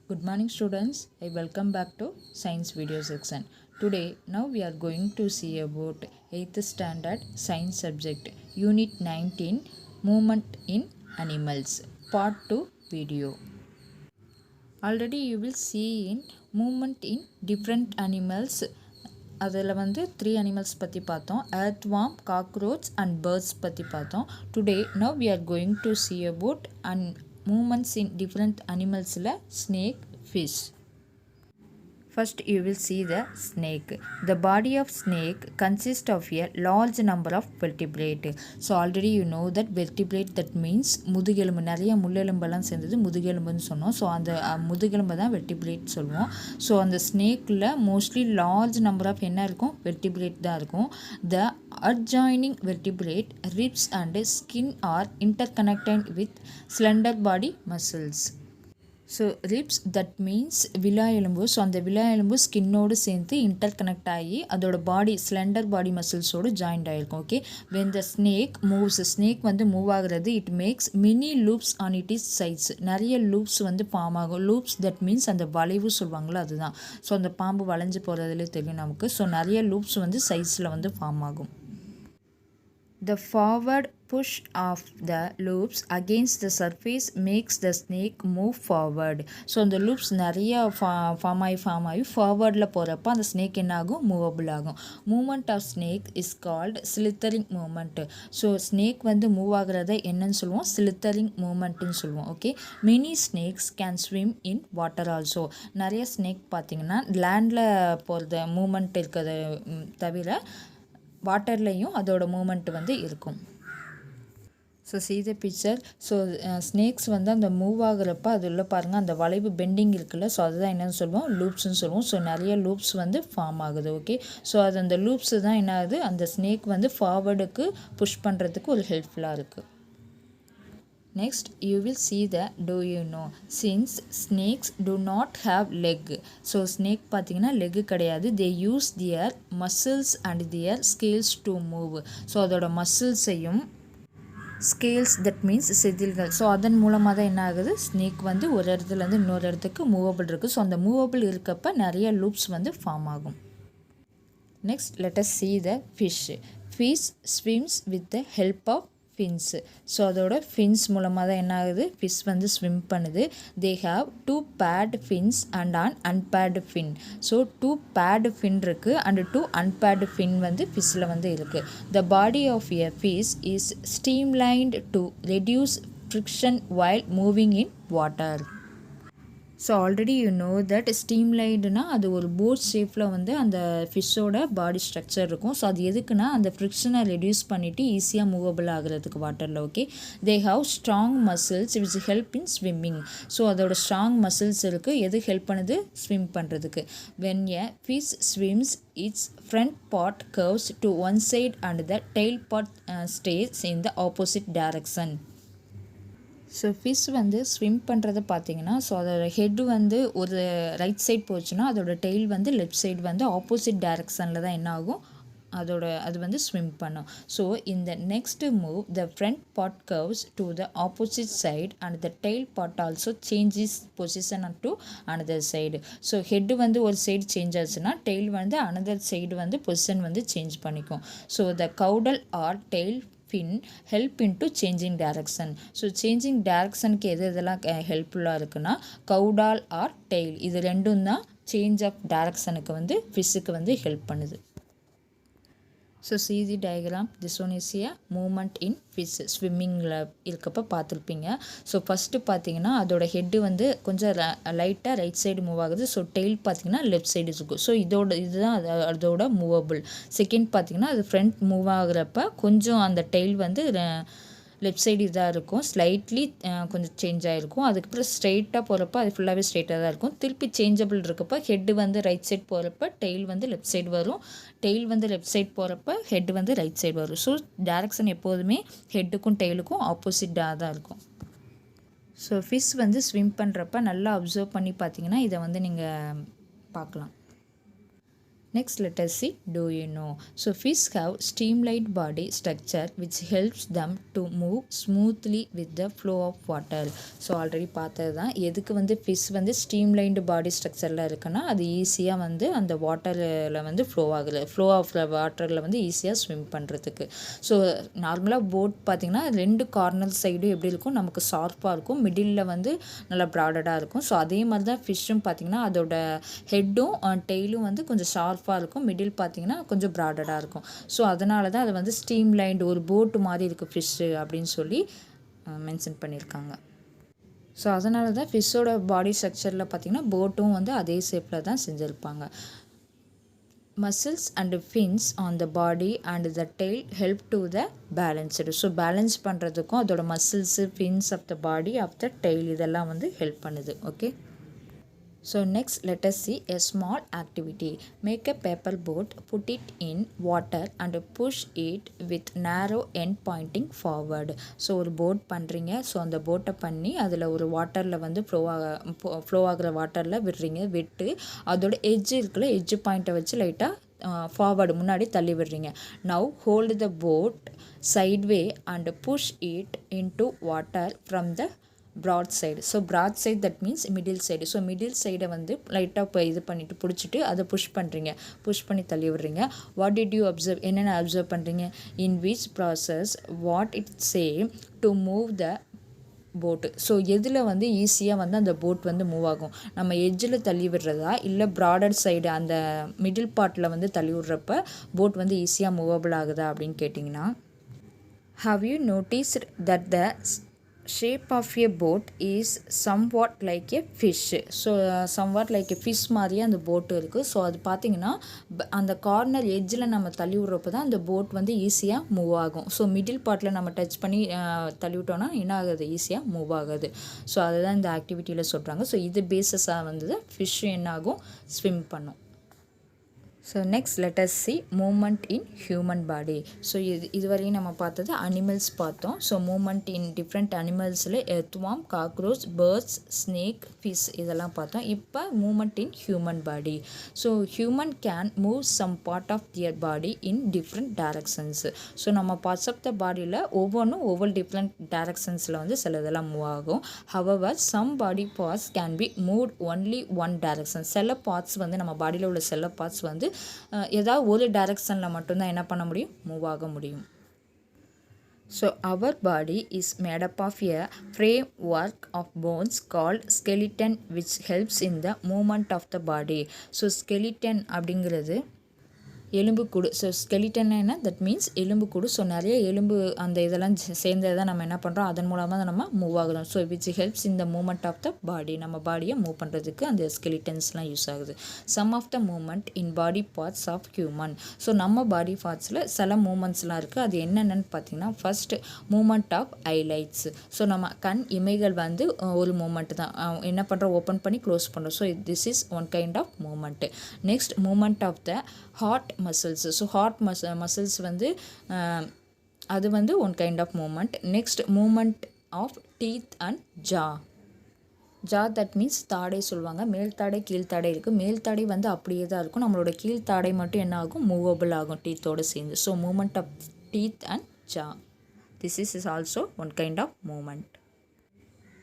Good morning students. I welcome back to science video section. Now we are going to see about 8th standard science subject unit 19 movement in animals part 2 video. Already you will see in movement in different animals. அதில் வந்து 3 animals பற்றி பார்த்தோம். earthworm, cockroach and birds பற்றி பார்த்தோம். Now we are going to see about movements in different animals snake, fish. First you will see the snake. The body of snake consists of a large number of vertebrate. So already you know that vertebrate, that means முதுகெலும்பு, நிறைய முள்ளெலும்பெல்லாம் சேர்ந்தது முதுகெலும்புன்னு சொன்னோம். So அந்த முதுகெலும்பை தான் vertebrate சொல்லுவோம். So அந்த ஸ்னேக்கில் mostly large number of என்ன இருக்கும், வெர்டிபிரேட் தான் இருக்கும். The adjoining vertebrate, ribs and skin are interconnected with slender body muscles. So ribs, that means விலா எலும்பு. ஸோ அந்த விலா எலும்பு ஸ்கின்னோடு சேர்ந்து இன்டர்கனெக்ட் ஆகி அதோட பாடி ஸ்லெண்டர் பாடி மசில்ஸோடு ஜாயிண்ட் ஆகிருக்கும். Okay, when the snake moves, snake வந்து மூவ் ஆகுறது, it makes mini loops on it is sides. நிறைய லூப்ஸ் வந்து ஃபார்ம் ஆகும். லூப்ஸ் தட் மீன்ஸ் அந்த வளைவு சொல்லுவாங்களோ அதுதான். ஸோ அந்த பாம்பு வளைஞ்சு போகிறதுலே தெரியும் நமக்கு. ஸோ நிறைய லூப்ஸ் வந்து சைஸில் வந்து ஃபார்ம் ஆகும். The forward push of the loops against the surface makes the snake move forward. So அந்த லூப்ஸ் நிறைய ஃபார்ம் ஆகி ஃபார்வர்டில் போகிறப்ப அந்த ஸ்னேக் என்ன ஆகும், மூவபிள் ஆகும். Movement of snake is called slithering movement. So snake வந்து மூவ் ஆகிறத என்னன்னு சொல்லுவோம், ஸ்லித்தரிங் மூமெண்ட்டுன்னு சொல்லுவோம். Okay, many snakes can swim in water also. நிறைய ஸ்னேக் பார்த்திங்கன்னா லேண்டில் போகிறது மூமெண்ட் இருக்கிறத தவிர வாட்டர்லேயும் அதோட மூமெண்ட் வந்து இருக்கும். So see the picture. So snakes வந்து அந்த மூவ் ஆகுறப்ப அது உள்ள பாருங்கள், அந்த வளைவு பெண்டிங் இருக்குல்ல, ஸோ அதுதான் என்னென்னு சொல்லுவோம், லூப்ஸ்ன்னு சொல்லுவோம். ஸோ நிறைய லூப்ஸ் வந்து ஃபார்ம் ஆகுது. ஓகே, ஸோ அது அந்த லூப்ஸு தான் என்ன ஆகுது, அந்த ஸ்னேக் வந்து ஃபார்வர்டுக்கு புஷ் பண்ணுறதுக்கு ஒரு ஹெல்ப்ஃபுல்லாக இருக்குது. Next you will see the do you know, since snakes do not have leg. So snake பார்த்தீங்கன்னா லெக் கிடையாது. they use their muscles and their scales to move. So அதோட மசில்ஸையும் ஸ்கேல்ஸ், தட் மீன்ஸ் செதில்கள், ஸோ அதன் மூலமாக தான் என்ன ஆகுது, snake வந்து ஒரு இடத்துலேருந்து இன்னொரு இடத்துக்கு மூவபிள் இருக்குது. ஸோ அந்த மூவபிள் இருக்கப்போ நிறைய லூப்ஸ் வந்து ஃபார்ம் ஆகும். Next let us see the fish. Fish swims with the help of fins. So அதோட ஃபின்ஸ் மூலமாக தான் என்ன ஆகுது, ஃபிஷ் வந்து ஸ்விம் பண்ணுது. They have 2 paired fins and an unpaired fin. So 2 paired fin இருக்குது அண்ட் 2 unpaired fin வந்து ஃபிஷ்ஷில் வந்து இருக்குது. The body of a fish is streamlined to reduce friction while moving in water. So already you know that ஸ்ட்ரீம்லைன்டுனா அது ஒரு boat ஷேப்பில் வந்து அந்த ஃபிஷ்ஷோட பாடி ஸ்ட்ரக்சர் இருக்கும். ஸோ அது எதுக்குன்னா அந்த ஃப்ரிக்ஷனை ரெடியூஸ் பண்ணிவிட்டு ஈஸியாக மூவபிள் ஆகிறதுக்கு வாட்டரில். Okay, they have strong muscles which help in swimming. So அதோட ஸ்ட்ராங் மசில்ஸ் இருக்குது, எது ஹெல்ப் பண்ணுது, ஸ்விம் பண்ணுறதுக்கு. When a fish swims, its front part curves to one side and the tail part stays in the opposite direction. So fish வந்து swim பண்ணுறது பார்த்தீங்கன்னா, so அதோட head வந்து ஒரு ரைட் சைட் போச்சுன்னா அதோட டெய்ல் வந்து லெஃப்ட் சைடு வந்து ஆப்போசிட் டைரக்ஷனில் தான் என்ன ஆகும், அது வந்து ஸ்விம் பண்ணும். ஸோ இந்த next move the front part curves to the opposite side and the tail part also changes position to another side. So head வந்து ஒரு சைடு சேஞ்ச் ஆச்சுன்னா டெய்ல் வந்து அனதர் சைடு வந்து பொசிஷன் வந்து சேஞ்ச் பண்ணிக்கும். So the caudal or tail fin help into changing direction. So changing டைரக்ஷனுக்கு எதெல்லாம் ஹெல்ப்ஃபுல்லாக இருக்குன்னா கவுடால் ஆர் டெய்ல், இது ரெண்டும் தான் சேஞ்ச் ஆஃப் டைரக்ஷனுக்கு வந்து ஃபிஷ்ஷுக்கு வந்து ஹெல்ப் பண்ணுது. So see the diagram. this one is a movement in fish. ஸ்விம்மிங்கில் இருக்கப்போ பார்த்துருப்பீங்க. ஸோ ஃபஸ்ட்டு பார்த்தீங்கன்னா அதோட ஹெட்டு வந்து கொஞ்சம் லைட்டாக ரைட் சைடு மூவ் ஆகுது. ஸோ டெய்ல் பார்த்தீங்கன்னா லெஃப்ட் சைடு இருக்கும். ஸோ இதுதான் அதோட மூவபிள். செகண்ட் பார்த்தீங்கன்னா அது ஃப்ரண்ட் மூவ் ஆகுறப்ப கொஞ்சம் அந்த டெய்ல் வந்து லெஃப்ட் சைடு இதாக இருக்கும், ஸ்லைட்லி கொஞ்சம் சேஞ்ச் ஆகிருக்கும். அதுக்கப்புறம் ஸ்ட்ரெயிட்டாக போகிறப்ப அது ஃபுல்லாகவே ஸ்ட்ரெயிட்டாக தான் இருக்கும். திருப்பி சேஞ்சபிள் இருக்கப்போ ஹெட்டு வந்து ரைட் சைடு போகிறப்ப டெய்ல் வந்து லெஃப்ட் சைடு வரும், டெய்ல் வந்து லெஃப்ட் சைடு போகிறப்ப ஹெட் வந்து ரைட் சைடு வரும். ஸோ டைரக்ஷன் எப்போதுமே ஹெட்டுக்கும் டெய்லுக்கும் ஆப்போசிட்டாக தான் இருக்கும். ஸோ ஃபிஷ் வந்து ஸ்விம் பண்ணுறப்ப நல்லா அப்சர்வ் பண்ணி பார்த்தீங்கன்னா இதை வந்து நீங்கள் பார்க்கலாம். Next, let us see, do you know? So fish have streamlined body structure which helps them to move smoothly with the flow of water. So already பார்த்தது தான் எதுக்கு வந்து ஃபிஷ் வந்து ஸ்ட்ரீம்லைன்டு பாடி ஸ்ட்ரக்சரில் இருக்குன்னா அது ஈஸியாக வந்து அந்த வாட்டரில் வந்து ஃப்ளோ ஆஃப் வாட்டரில் வந்து ஈஸியாக ஸ்விம் பண்ணுறதுக்கு. ஸோ நார்மலாக போட் பார்த்திங்கன்னா 2 கார்னர் சைடும் எப்படி இருக்கும், நமக்கு ஷார்ப்பாக இருக்கும், மிடில் வந்து நல்லா ப்ராடடாக இருக்கும். ஸோ அதே மாதிரி தான் ஃபிஷ்ஷும் பார்த்திங்கன்னா அதோட ஹெட்டும் டெய்லும் வந்து கொஞ்சம் ஷார்ப்பாக இருக்கும், மிடில் பார்த்திங்கன்னா கொஞ்சம் ப்ராடடாக இருக்கும். ஸோ அதனால தான் அது வந்து ஸ்ட்ரீம்லைன்டு ஒரு போட்டு மாதிரி இருக்குது ஃபிஷ்ஷு அப்படின்னு சொல்லி மென்ஷன் பண்ணியிருக்காங்க. ஸோ அதனால தான் ஃபிஷ்ஷோட பாடி ஸ்ட்ரக்சரில் பார்த்திங்கன்னா போட்டும் வந்து அதே ஷேப்பில் தான் செஞ்சுருப்பாங்க. Muscles and fins on the body and the tail help to the balanced. So balance பண்ணுறதுக்கும் அதோட muscles fins of the body of the tail இதெல்லாம் வந்து ஹெல்ப் பண்ணுது. Okay, so next let us see a small activity. Make a paper boat, put it in water and push it with narrow end pointing forward. So ஒரு boat பண்ணுறீங்க, so அந்த போட்டை பண்ணி அதில் ஒரு வாட்டரில் வந்து ஃப்ளோ ஆகிற வாட்டரில் விடுறீங்க, விட்டு அதோட எட்ஜ் இருக்குல்ல, எட்ஜ் பாயிண்ட்டை வச்சு லைட்டாக ஃபார்வர்டு முன்னாடி தள்ளி விடுறீங்க. Now hold the boat sideway and push it into water from the broad side. So broad side that means middle side. So middle சைடை வந்து லைட்டாக இப்போ இது பண்ணிவிட்டு பிடிச்சிட்டு அதை புஷ் பண்ணுறீங்க, புஷ் பண்ணி தள்ளி விடுறீங்க. வாட் டிட் யூ அப்சர்வ், என்னென்ன அப்சர்வ் பண்ணுறீங்க? In which process what it say to move the போட்டு. ஸோ எதில் வந்து ஈஸியாக வந்து அந்த போட் வந்து மூவ் ஆகும், நம்ம எட்ஜில் தள்ளி விடுறதா இல்லை ப்ராடர் சைடு அந்த மிடில் பார்ட்டில் வந்து தள்ளி விடுறப்ப போட் வந்து ஈஸியாக மூவபிள் ஆகுதா அப்படின்னு கேட்டிங்கன்னா, have you noticed that the shape of a boat is somewhat like a fish. So somewhat like a fish மாதிரியே அந்த போட்டு இருக்குது. ஸோ அது பார்த்திங்கன்னா அந்த கார்னர் எட்ஜில் நம்ம தள்ளி விட்றப்போ தான் அந்த போட் வந்து ஈஸியாக மூவ் ஆகும். ஸோ மிடில் பார்ட்டில் நம்ம டச் பண்ணி தள்ளி விட்டோன்னா என்ன ஆகுது, ஈஸியாக மூவ் ஆகுது. ஸோ அதுதான் இந்த ஆக்டிவிட்டியில் சொல்கிறாங்க. ஸோ இது பேஸஸாக வந்து ஃபிஷ் என்ன ஆகும், ஸ்விம் பண்ணும். So next let us see movement in human body. So இதுவரையும் நம்ம பார்த்தது அனிமல்ஸ் பார்த்தோம். ஸோ மூமெண்ட் இன் டிஃப்ரெண்ட் அனிமல்ஸில் earthworm, cockroach, birds, snake, fish இதெல்லாம் பார்த்தோம். இப்போ movement in human body. So human can move some part of their body in different directions. So நம்ம parts of the பாடியில் ஒவ்வொன்றும் ஒவ்வொரு டிஃப்ரெண்ட் டைரக்ஷன்ஸில் வந்து சில இதெல்லாம் மூவ் ஆகும். However some body parts can be moved only one direction. சில parts வந்து நம்ம பாடியில் உள்ள சில பார்ட்ஸ் வந்து ஏதாவது ஒரு டைரக்ஷனில் மட்டும்தான் என்ன பண்ண முடியும், மூவ் ஆக முடியும். So our body is made up of a framework of bones called skeleton which helps in the movement of the body. So skeleton அப்படிங்கிறது எலும்புக்கூடு. ஸோ ஸ்கெலிட்டன் என்ன, தட் மீன்ஸ் எலும்புக்கூடு. ஸோ நிறைய எலும்பு அந்த இதெல்லாம் சேர்ந்ததை தான் நம்ம என்ன பண்ணுறோம், அதன் மூலமாக தான் நம்ம மூவ் ஆகுறோம். ஸோ விச் ஹெல்ப்ஸ் இந்த மூவ்மெண்ட் ஆஃப் த பாடி, நம்ம பாடியை மூவ் பண்ணுறதுக்கு அந்த ஸ்கெலிட்டன்ஸ்லாம் யூஸ் ஆகுது. Some of the movement in body parts of human. So நம்ம பாடி பார்ட்ஸில் சில மூமெண்ட்ஸ்லாம் இருக்குது. அது என்னென்னு பார்த்தீங்கன்னா, first moment of eyelids. So நம்ம கண் இமைகள் வந்து ஒரு மூமெண்ட் தான், என்ன பண்ணுறோம், ஓப்பன் பண்ணி க்ளோஸ் பண்ணுறோம். So this is one kind of moment. Next moment of the heart muscles. So heart muscles வந்து அது வந்து one kind of moment. Next moment of teeth and jaw. Jaw that means தாடை சொல்லுவாங்க. மேல் தாடை கீழ் தாடை இருக்குது. மேல் தாடை வந்து அப்படியே தான் இருக்கும், நம்மளோட கீழ் தாடை மட்டும் என்ன ஆகும், மூவபிள் ஆகும் டீத்தோடு சேர்ந்து. So moment of teeth and jaw, this is also one kind of moment.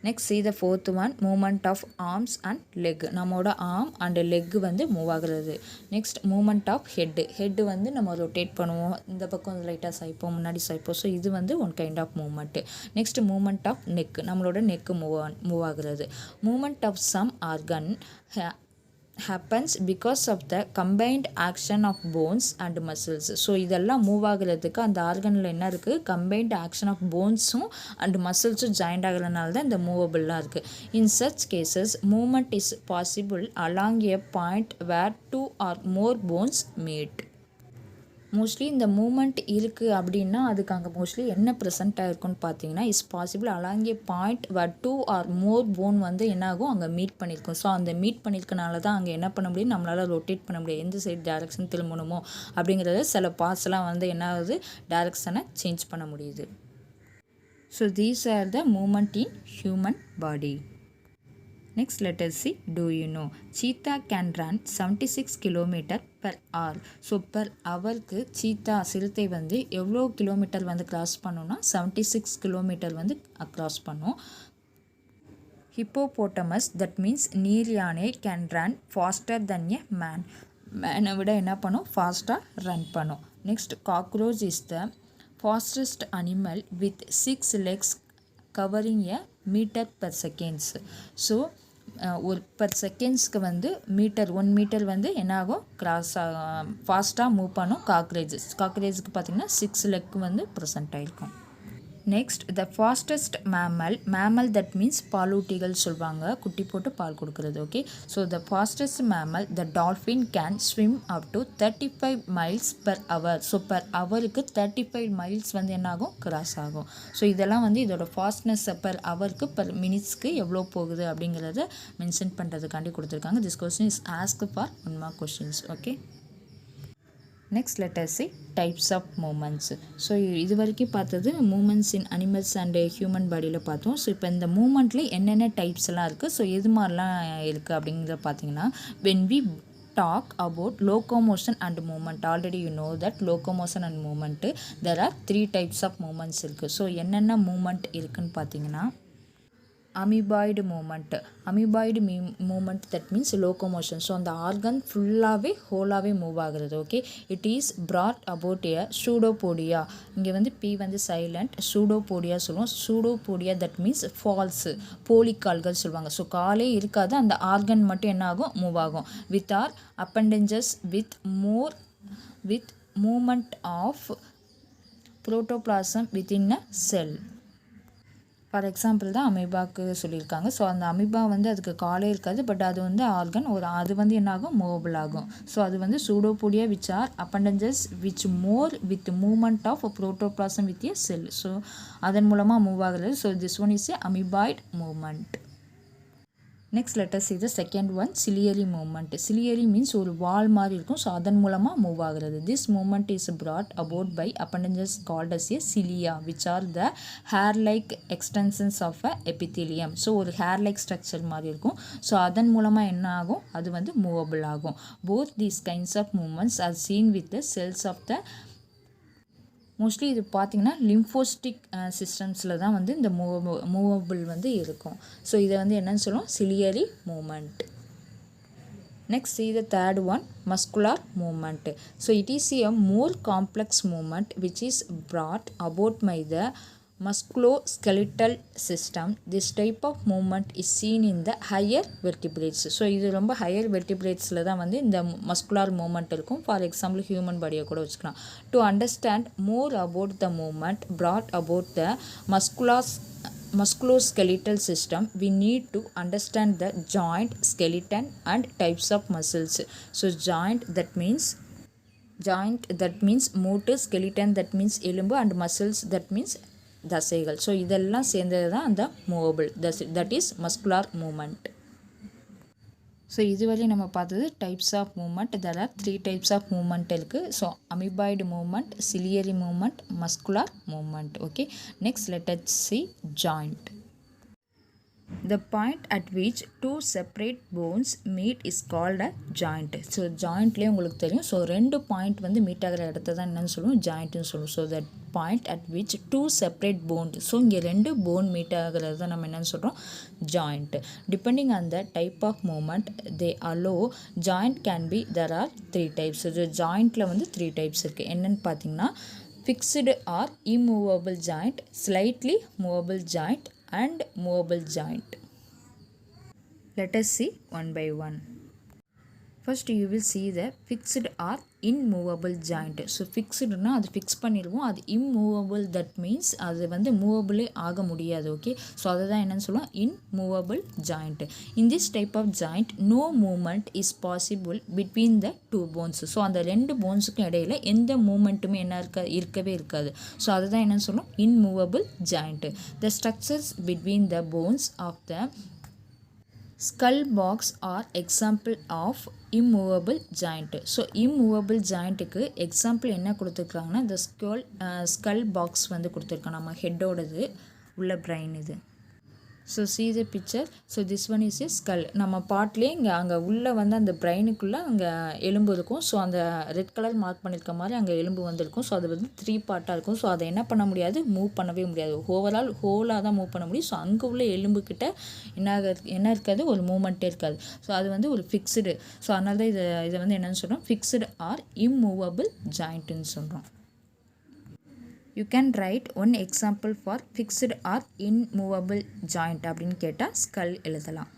Next see the fourth one, moment of arms and leg. நம்மளோட ஆர்ம் அண்ட் லெக் வந்து மூவ் ஆகுறது. நெக்ஸ்ட் மூமெண்ட் ஆஃப் ஹெட்டு வந்து நம்ம rotate பண்ணுவோம், இந்த பக்கம் லைட்டாக சாய்ப்போம், முன்னாடி சாய்ப்போம். ஸோ இது வந்து one kind of moment. Next moment of neck, நம்மளோட நெக்கு மூவ் ஆகுறது. Moment of some organ happens because of the combined action of bones and muscles. So இதெல்லாம் மூவ் ஆகுறதுக்கு அந்த ஆர்கனில் என்ன இருக்குது, கம்பைன்ட் ஆக்ஷன் ஆஃப் போன்ஸும் அண்ட் மசில்ஸும் ஜாயிண்ட் ஆகிறதுனால தான் இந்த மூவபிளாக இருக்குது. In such cases movement is possible along a point where 2 or more bones meet. Mostly இந்த மூமெண்ட் இருக்குது அப்படின்னா அதுக்கு அங்கே மோஸ்ட்லி என்ன ப்ரெசென்ட் ஆகிருக்குன்னு பார்த்தீங்கன்னா, is possible along a point where 2 or more bone வந்து என்னாகும், அங்கே மீட் பண்ணியிருக்கும். ஸோ அந்த மீட் பண்ணியிருக்கனால தான் அங்கே என்ன பண்ண முடியும், நம்மளால் ரொட்டேட் பண்ண முடியும், எந்த சைடு டைரக்ஷன் திரும்பணுமோ அப்படிங்கிறத சில பார்ட்ஸ்லாம் வந்து என்ன ஆகுது, டைரக்ஷனை சேஞ்ச் பண்ண முடியுது. So these are the moment in human body. Next, let us see, do you know? Cheetah can run 76 km per hour. So, per hour க்கு cheetah சிறுத்தை வந்து எவ்வளோ கிலோமீட்டர் வந்து கிராஸ் பண்ணும்னா 76 கிலோமீட்டர் வந்து கிராஸ் பண்ணும். Hippopotamus, that means நீர் யானை, can run faster than a man. மேனை விட என்ன பண்ணும்? ஃபாஸ்ட்டாக ரன் பண்ணும். Next, cockroach is the fastest animal with 6 legs covering a meter per seconds. So ஒரு பர் செகண்ட்ஸ்க்கு வந்து ஒன் மீட்டர் வந்து என்னாகும்? கிராஸ் ஃபாஸ்ட்டாக மூவ் பண்ணும் காக்ரேஜுக்கு பார்த்திங்கன்னா 6 லெக் வந்து ப்ரெசென்ட் ஆகிருக்கும். Next, the fastest mammal that means பாலூட்டிகள் சொல்லுவாங்க, குட்டி போட்டு பால் கொடுக்குறது. Okay, so the fastest mammal the dolphin can swim up to 35 miles per hour. So per ஹவருக்கு 35 miles வந்து என்னாகும்? கிராஸ் ஆகும். ஸோ இதெல்லாம் வந்து இதோட ஃபாஸ்ட்னஸ் பர் ஹவருக்கு பர் மினிட்ஸ்க்கு எவ்வளோ போகுது அப்படிங்கிறத மென்ஷன் பண்ணுறதுக்காண்டி கொடுத்துருக்காங்க. This question is ask for 1 mark questions. Okay, next let us see types of moments. So இது வரைக்கும் பார்த்தது moments in animals and human பாடியில் பார்த்தோம். ஸோ இப்போ இந்த மூமெண்ட்டில் என்னென்ன டைப்ஸ் எல்லாம் இருக்குது, ஸோ எது மாதிரிலாம் இருக்குது அப்படிங்கிறத பார்த்தீங்கன்னா, when we talk about locomotion and movement, already you know that locomotion and movement there are 3 types of movements இருக்குது. ஸோ என்னென்ன மூமெண்ட் இருக்குதுன்னு பார்த்தீங்கன்னா, amoeboid moment that means locomotion. So அந்த ஆர்கன் ஃபுல்லாகவே ஹோலாகவே மூவ் ஆகுறது. Okay, it is brought about a pseudopodia. இங்கே வந்து பி வந்து சைலண்ட், சூடோபோடியா சொல்லுவோம். சூடோபோடியா தட் மீன்ஸ் ஃபால்ஸு, போலிக்கால்கள் சொல்லுவாங்க. ஸோ காலே இருக்காது, அந்த ஆர்கன் மட்டும் என்ன ஆகும்? மூவ் ஆகும். With are appendages with moment of protoplasm within a cell. For example தான் அமீபாவுக்கு சொல்லியிருக்காங்க. ஸோ அந்த அமீபா வந்து அதுக்கு காலே இருக்காது, பட் அது வந்து ஆர்கன் அது வந்து என்ன ஆகும்? மூவபிள் ஆகும். ஸோ அது வந்து pseudopodia which are appendages which more with moment of protoplasm with a cell. So அதன் மூலமாக மூவ் ஆகுறது. So this one is a amoeboid moment. Next let us see the second one, ciliary movement. Ciliary means ஒரு வால் மாதிரி இருக்கும். So அதன் மூலமாக move ஆகுறது. This movement is brought about by appendages called as a cilia, which are the hair-like extensions of a epithelium. So ஒரு hair-like structure மாதிரி இருக்கும். So அதன் மூலமாக என்ன ஆகும்? அது வந்து மூவபிள் ஆகும். Both these kinds of movements are seen with the cells of the mostly இது பார்த்திங்கன்னா லிம்ஃபோஸ்டிக் சிஸ்டம்ஸில் தான் வந்து இந்த மூவபிள் வந்து இருக்கும். ஸோ இதை வந்து என்னன்னு சொல்லுவோம்? Ciliary moment. Next see the third one, muscular movement. So it is a more complex movement which is brought about by the musculoskeletal system. This type of movement is seen in the higher vertebrates. So இது ரொம்ப higher வெர்டிபிரேட்ஸில் தான் வந்து இந்த muscular moment இருக்கும். For example human பாடியை கூட வச்சுக்கலாம். To understand more about the moment brought about the musculoskeletal system, we need to understand the joint, skeleton and types of muscles. So joint that means motor, skeleton that means எலும்பு and muscles that means தசைகள். So இதெல்லாம் சேர்ந்தது தான் அந்த movable, that is muscular movement. So இதுவரை நம்ம பார்த்தது types of movement. There are 3 types of movement இருக்குது. So amoeboid movement, ciliary movement, muscular movement. Okay, next let us see joint. The point at which 2 separate bones meet is called a joint. So ஜாயிண்ட்லேயே உங்களுக்கு தெரியும். So 2 point வந்து meet ஆகிற இடத்த தான் என்னென்னு சொல்லுவோம்? ஜாயிண்ட்டுன்னு சொல்லுவோம். So that point at which 2 separate bones. So இங்கே 2 போன் மீட் ஆகிறது தான் நம்ம என்னென்னு சொல்கிறோம்? Joint. Depending on the type of movement they allow joint can be there are 3 types. So ஜாயிண்ட்டில் வந்து 3 types இருக்குது. என்னென்னு பார்த்தீங்கன்னா, fixed or immovable joint, slightly movable joint and movable joint. Let us see one by one. First you will see the fixed or immovable joint. So fixed na அது fix பண்ணிடுவோம். அது immovable that means அது வந்து மூவபிளே ஆக முடியாது. Okay, so அதை தான் என்னன்னு சொல்லுவோம்? immovable joint. In this type of joint no movement is possible between the 2 bones. So அந்த 2 போன்ஸுக்கும் இடையில எந்த மூமெண்ட்டுமே என்ன இருக்கவே இருக்காது. ஸோ அதை தான் என்னன்னு சொல்லுவோம்? immovable joint. The structures between the bones of the skull box are example of immovable joint. So immovable jointக்கு எக்ஸாம்பிள் என்ன கொடுத்துருக்காங்கன்னா, இந்த ஸ்கல் பாக்ஸ் வந்து கொடுத்துருக்கோம். நம்ம ஹெட்டோடது உள்ள பிரெயின் இது. So see the picture. So this one is a skull. நம்ம பார்ட்லேயே அங்கே உள்ளே வந்து அந்த பிரெயினுக்குள்ளே அங்கே எலும்பு இருக்கும். ஸோ அந்த ரெட் கலர் மார்க் பண்ணியிருக்க மாதிரி அங்கே எலும்பு வந்திருக்கும். ஸோ அது வந்து 3 பார்ட்டாக இருக்கும். ஸோ அதை என்ன பண்ண முடியாது, மூவ் பண்ணவே முடியாது. ஓவரால் ஹோலாக தான் மூவ் பண்ண முடியும். ஸோ அங்கே உள்ள எலும்புக்கிட்ட என்ன இருக்காது, ஒரு மூமெண்ட்டே இருக்காது. ஸோ அது வந்து ஒரு ஃபிக்ஸ்டு. ஸோ அதனால தான் இதை வந்து என்னென்னு சொல்கிறோம், ஃபிக்ஸ்டு ஆர் இம்மூவபிள் ஜாயிண்ட்டுன்னு சொல்கிறோம். You can write one example for fixed or immovable joint அப்படின்னு கேட்டால் skull எழுதலாம்.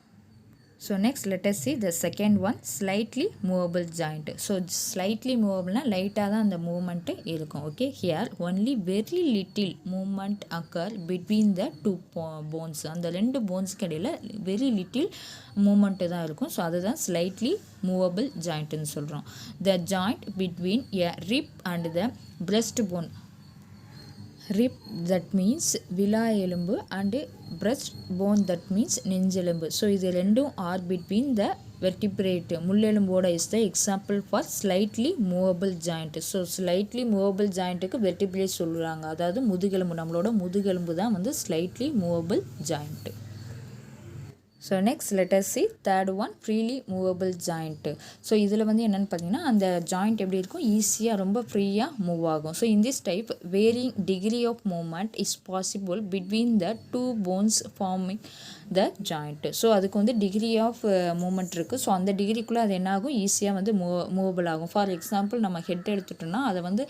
So next let us see the second one, slightly movable joint. So slightly movableனா லைட்டாக தான் அந்த மூமெண்ட்டு இருக்கும். Okay, here only very little movement occur between the two bones. அந்த 2 போன்ஸ்க்கு இடையில் very little moment தான் இருக்கும். ஸோ அதுதான் slightly movable jointன்னு சொல்கிறோம். The joint between a rib and the breastbone. Rib that means விலா எலும்பு and breast bone that means நெஞ்செலும்பு. So இது ரெண்டும் are between the vertebrate முள்ளெலும்போட is the example for slightly movable joint. So slightly movable jointக்கு vertebrate சொல்லுறாங்க. அதாவது முதுகெலும்பு, நம்மளோட முதுகெலும்பு தான் வந்து slightly movable joint. So next let us see third one, freely movable joint. So இதில் வந்து என்னென்னு பார்த்தீங்கன்னா அந்த ஜாயிண்ட் எப்படி இருக்கும், ஈஸியாக ரொம்ப ஃப்ரீயாக மூவ் ஆகும். So in this type varying degree of movement is possible between the two bones forming the joint. So அதுக்கு வந்து டிகிரி ஆஃப் மூமெண்ட் இருக்குது. ஸோ அந்த டிகிரிக்குள்ளே அது என்ன ஆகும், ஈஸியாக வந்து மூவபிள் ஆகும். ஃபார் எக்ஸாம்பிள் நம்ம ஹெட் எடுத்துட்டோம்னா அதை வந்து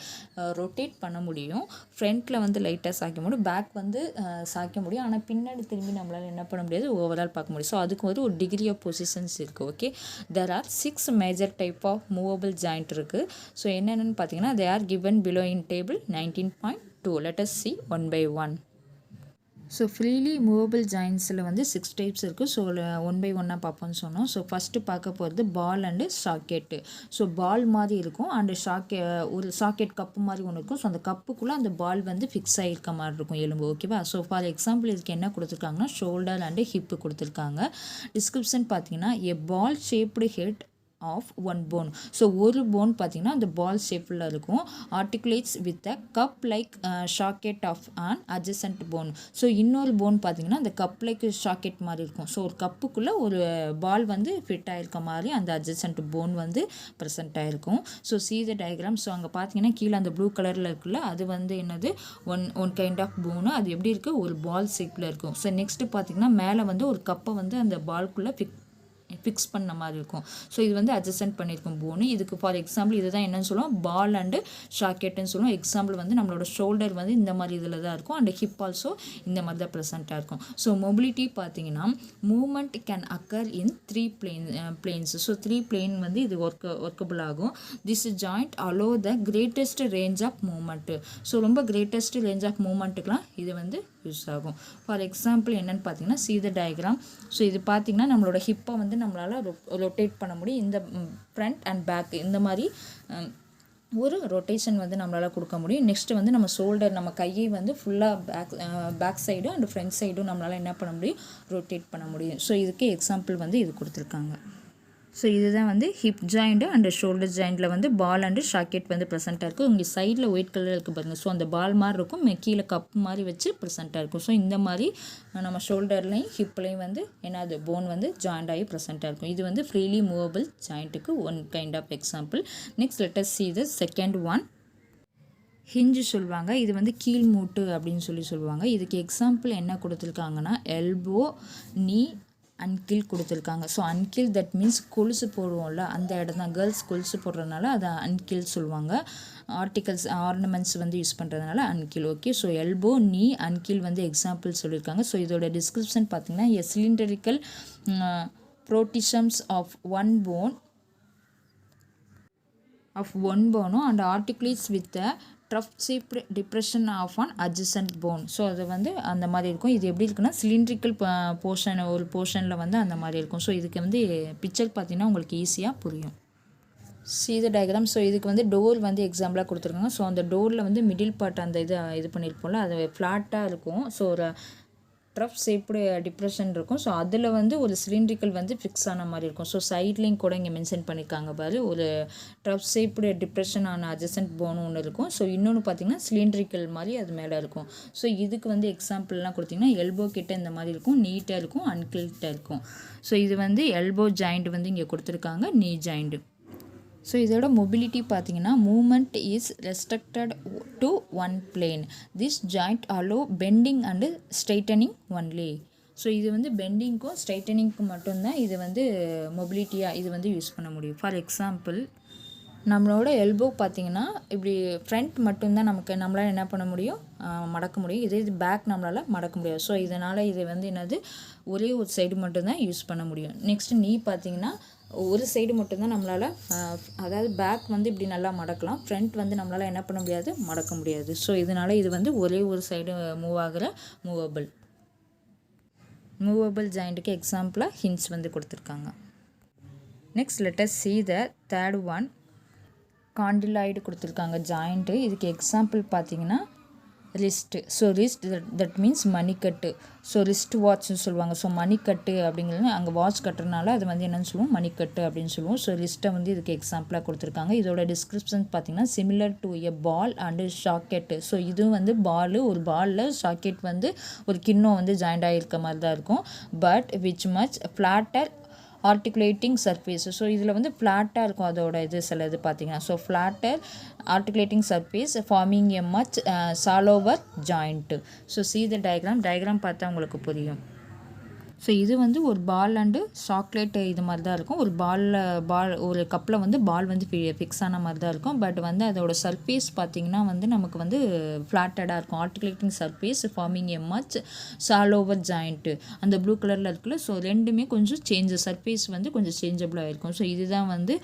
ரொட்டேட் பண்ண முடியும். ஃப்ரண்ட்டில் வந்து லைட்டாக சாய்க்க முடியும், பேக் வந்து சாய்க்க முடியும். ஆனால் பின்னாடி திரும்பி நம்மளால் என்ன பண்ண முடியாது, ஓவரால் பார்க்க முடியும். ஸோ அதுக்கு வந்து ஒரு டிகிரி ஆஃப் பொசிஷன்ஸ் இருக்குது. Okay, there are 6 major type of movable joint இருக்குது. ஸோ என்னென்னு பார்த்தீங்கன்னா they are given below in table 19.2. let us see one by one. So freely movable ஜாயின்ஸில் வந்து 6 டைப்ஸ் இருக்குது. ஸோ 1 by 1 பார்ப்போம்னு சொன்னோம். ஸோ ஃபஸ்ட்டு பார்க்க போகிறது பால் அண்டு சாக்கெட்டு. ஸோ பால் மாதிரி இருக்கும் அண்டு ஒரு சாக்கெட் கப்பு மாதிரி ஒன்று இருக்கும். ஸோ அந்த கப்புக்குள்ளே அந்த பால் வந்து ஃபிக்ஸ் ஆகிருக்க மாதிரி இருக்கும் எலும்பு. ஓகேவா? ஸோ ஃபார் எக்ஸாம்பிள் இதுக்கு என்ன கொடுத்துருக்காங்கன்னா ஷோல்டர் அண்டு ஹிப்பு கொடுத்துருக்காங்க. டிஸ்கிரிப்ஷன் பார்த்தீங்கன்னா a ball shaped head of one bone. So ஒரு போன் பார்த்தீங்கன்னா அந்த பால் ஷேப்பில் இருக்கும். Articulates with a cup like socket of an adjacent bone. So இன்னொரு போன் பார்த்தீங்கன்னா அந்த கப் லைக் ஷாக்கெட் மாதிரி இருக்கும். ஸோ ஒரு கப்புக்குள்ளே ஒரு பால் வந்து ஃபிட் ஆகிருக்க மாதிரி அந்த அட்ஜசன்ட் போன் வந்து ப்ரெசென்ட் ஆகிருக்கும். So see the diagram. So அங்கே பார்த்தீங்கன்னா கீழே அந்த ப்ளூ கலரில் இருக்குல்ல, அது வந்து என்னது ஒன் கைண்ட் ஆஃப் போனு. அது எப்படி இருக்குது, ஒரு பால் ஷேப்பில் இருக்கும். ஸோ நெக்ஸ்ட்டு பார்த்தீங்கன்னா மேலே வந்து ஒரு கப்பை வந்து அந்த பால்குள்ளே ஃபிக்ஸ் பண்ண மாதிரி இருக்கும். ஸோ இது வந்து அட்ஜஸ்ட் பண்ணியிருக்கும் போனு. இதுக்கு ஃபார் எக்ஸாம்பிள் இதுதான் என்னன்னு சொல்லுவோம், பால் அண்டு ஷாக்கெட்டுன்னு சொல்லுவோம். எக்ஸாம்பிள் வந்து நம்மளோட ஷோல்டர் வந்து இந்த மாதிரி இதில் தான் இருக்கும் அண்ட் ஹிப் ஆல்சோ இந்த மாதிரி தான் ப்ரெசென்ட்டாக இருக்கும். ஸோ மொபிலிட்டி பார்த்தீங்கன்னா moment can occur in 3 planes. So 3 plane வந்து இது ஒர்க்கபிள் ஆகும். This joint allow the greatest range of moment. So ரொம்ப கிரேட்டஸ்ட் ரேஞ்ச் ஆஃப் மூமெண்ட்டுக்கெலாம் இது வந்து யூஸ் ஆகும். ஃபார் எக்ஸாம்பிள் என்னென்னு பார்த்தீங்கன்னா see the diagram. ஸோ இது பார்த்தீங்கன்னா நம்மளோட ஹிப்பை வந்து நம்மளால் ரொட்டேட் பண்ண முடியும். இந்த ஃப்ரண்ட் அண்ட் பேக் இந்த மாதிரி ஒரு ரொட்டேஷன் வந்து நம்மளால் கொடுக்க முடியும். நெக்ஸ்ட் வந்து நம்ம ஷோல்டர், நம்ம கையை வந்து ஃபுல்லாக பேக் சைடும் அண்ட் ஃப்ரண்ட் சைடும் நம்மளால் என்ன பண்ண முடியும், ரொட்டேட் பண்ண முடியும். ஸோ இதுக்கு எக்ஸாம்பிள் வந்து இது கொடுத்துருக்காங்க. ஸோ இதுதான் வந்து ஹிப் ஜாயிண்ட்டு அண்ட் ஷோல்டர் ஜாயிண்டில் வந்து பால் அண்டு ஷாக்கெட் வந்து ப்ரெசென்ட்டாக இருக்கும். இங்கே சைடில் ஒயிட் கலரில் இருக்குது பாருங்கள். ஸோ அந்த பால் மாதிரி இருக்கும், கீழே கப் மாதிரி வச்சு ப்ரெசென்ட்டாக இருக்கும். ஸோ இந்த மாதிரி நம்ம ஷோல்டர்லையும் ஹிப்லையும் வந்து என்னது போன் வந்து ஜாயிண்ட் ஆகி ப்ரெசென்ட்டாக இருக்கும். இது வந்து ஃப்ரீலி மூவபிள் ஜாயிண்ட்டுக்கு one kind of example. Next let us see the second one, hinge சொல்லுவாங்க. இது வந்து கீழ் மூட்டு அப்படின்னு சொல்லுவாங்க. இதுக்கு எக்ஸாம்பிள் என்ன கொடுத்துருக்காங்கன்னா எல்போ, நீ, அன்கில் கொடுத்துருக்காங்க. ஸோ அன்கில் தட் மீன்ஸ் கொலுசு போடுவோம்ல அந்த இடம் தான். கேர்ள்ஸ் கொலுசு போடுறதுனால அதை அன்கில் சொல்லுவாங்க. ஆர்னமெண்ட்ஸ் வந்து யூஸ் பண்ணுறதுனால அன்கில். ஓகே, ஸோ எல்போ, நீ, அன்கில் வந்து எக்ஸாம்பிள் சொல்லியிருக்காங்க. ஸோ இதோட டிஸ்கிரிப்ஷன் பார்த்தீங்கன்னா a cylindrical protrusions of one bone and articulates with trough shaped depression of an adjacent bone. So அது வந்து அந்த மாதிரி இருக்கும். இது எப்படி இருக்குன்னா சிலிண்ட்ரிக்கல் போர்ஷன், ஒரு போர்ஷனில் வந்து அந்த மாதிரி இருக்கும். ஸோ இதுக்கு வந்து பிக்சர் பார்த்தீங்கன்னா உங்களுக்கு ஈஸியாக புரியும். see the diagram. ஸோ இதுக்கு வந்து டோர் வந்து எக்ஸாம்பிளாக கொடுத்துருக்காங்க. ஸோ அந்த டோரில் வந்து மிடில் பார்ட் அந்த இது பண்ணியிருப்போம்ல அது ஃப்ளாட்டாக இருக்கும். ஸோ ஒரு ட்ரஃப் ஷேப்டு டிப்ரெஷன் இருக்கும். ஸோ அதில் வந்து ஒரு சிலிண்ட்ரிக்கல் வந்து ஃபிக்ஸ் ஆன மாதிரி இருக்கும். ஸோ சைட்லேயும் கூட இங்கே மென்ஷன் பண்ணியிருக்காங்க பாரு, ஒரு ட்ரஃப் ஷேப்டு டிப்ரெஷன் ஆன அட்ஜசன்ட் போன் ஒன்று இருக்கும். ஸோ இன்னொன்று பார்த்தீங்கன்னா சிலிண்ட்ரிக்கல் மாதிரி அது மேலே இருக்கும். ஸோ இதுக்கு வந்து எக்ஸாம்பிள்லாம் கொடுத்திங்கன்னா எல்போ கிட்ட இந்த மாதிரி இருக்கும், நீட்டாக இருக்கும், அன்கில்ட்டாக இருக்கும். ஸோ இது வந்து எல்போ ஜாயிண்ட் வந்து இங்கே கொடுத்துருக்காங்க, நீ ஜாயிண்ட். ஸோ இதோட மொபிலிட்டி பார்த்தீங்கன்னா moment is restricted to one plane. This joint allow bending and straightening only. So இது வந்து பெண்டிங்க்கும் ஸ்ட்ரைட்டனிங்க்கும் மட்டும்தான் இது வந்து மொபிலிட்டியாக இது வந்து யூஸ் பண்ண முடியும். ஃபார் எக்ஸாம்பிள் நம்மளோட எல்போ பார்த்திங்கன்னா இப்படி ஃப்ரண்ட் மட்டும்தான் நம்மளால் என்ன பண்ண முடியும், மடக்க முடியும். இது பேக் நம்மளால் மடக்க முடியாது. ஸோ இதனால் இது வந்து என்னது ஒரே ஒரு சைடு மட்டும்தான் யூஸ் பண்ண முடியும். நெக்ஸ்ட்டு நீ பார்த்திங்கன்னா ஒரு சைடு மட்டும்தான் நம்மளால், அதாவது பேக் வந்து இப்படி நல்லா மடக்கலாம், ஃப்ரண்ட் வந்து நம்மளால் என்ன பண்ண முடியாது, மடக்க முடியாது. ஸோ இதனால் இது வந்து ஒரே ஒரு சைடு மூவ் ஆகிற மூவபிள் ஜாயிண்ட்டுக்கு எக்ஸாம்பிளாக ஹின்ஸ் வந்து கொடுத்துருக்காங்க. Next let us see the third one. Condyloid கொடுத்துருக்காங்க ஜாயிண்ட்டு. இதுக்கு எக்ஸாம்பிள் பார்த்தீங்கன்னா wrist. So wrist that means மணிக்கட்டு. ஸோ ரிஸ்ட் வாட்ச்னு சொல்லுவாங்க. ஸோ மணிக்கட்டு அப்படிங்கிறது அங்கே வாட்ச் கட்டுறதுனால அது வந்து என்னென்னு சொல்லுவோம், மணிக்கட்டு அப்படின்னு சொல்லுவோம். ஸோ ரிஸ்ட்டை வந்து இதுக்கு எக்ஸாம்பிளாக கொடுத்துருக்காங்க. இதோட டிஸ்கிரிப்ஷன் பார்த்தீங்கன்னா similar to a ball and socket. So இதுவும் வந்து ஒரு பாலில் ஷாக்கெட் வந்து ஒரு கிண்ணம் வந்து ஜாயிண்ட் ஆகிருக்க மாதிரி தான் இருக்கும். But which much flatter articulating surface. So இதில் வந்து ஃப்ளாட்டாக இருக்கும் அதோட சில இது பார்த்தீங்கன்னா. So flatter articulating surface forming a much shallower joint. So see the diagram பார்த்தா உங்களுக்கு புரியும். ஸோ இது வந்து ஒரு பால் அண்டு சாக்லேட் இது மாதிரி தான் இருக்கும். ஒரு கப்பில் வந்து பால் வந்து ஃபிக்ஸ் ஆன மாதிரி தான் இருக்கும். பட் வந்து அதோட சர்ஃபேஸ் பார்த்திங்கன்னா வந்து நமக்கு வந்து ஃப்ளாட்டடாக இருக்கும். Articulating surface forming a much shallower joint அந்த ப்ளூ கலரில் இருக்குல்ல. ஸோ ரெண்டுமே கொஞ்சம் சர்ஃபேஸ் வந்து கொஞ்சம் சேஞ்சபிளாக இருக்கும். ஸோ இதுதான் வந்து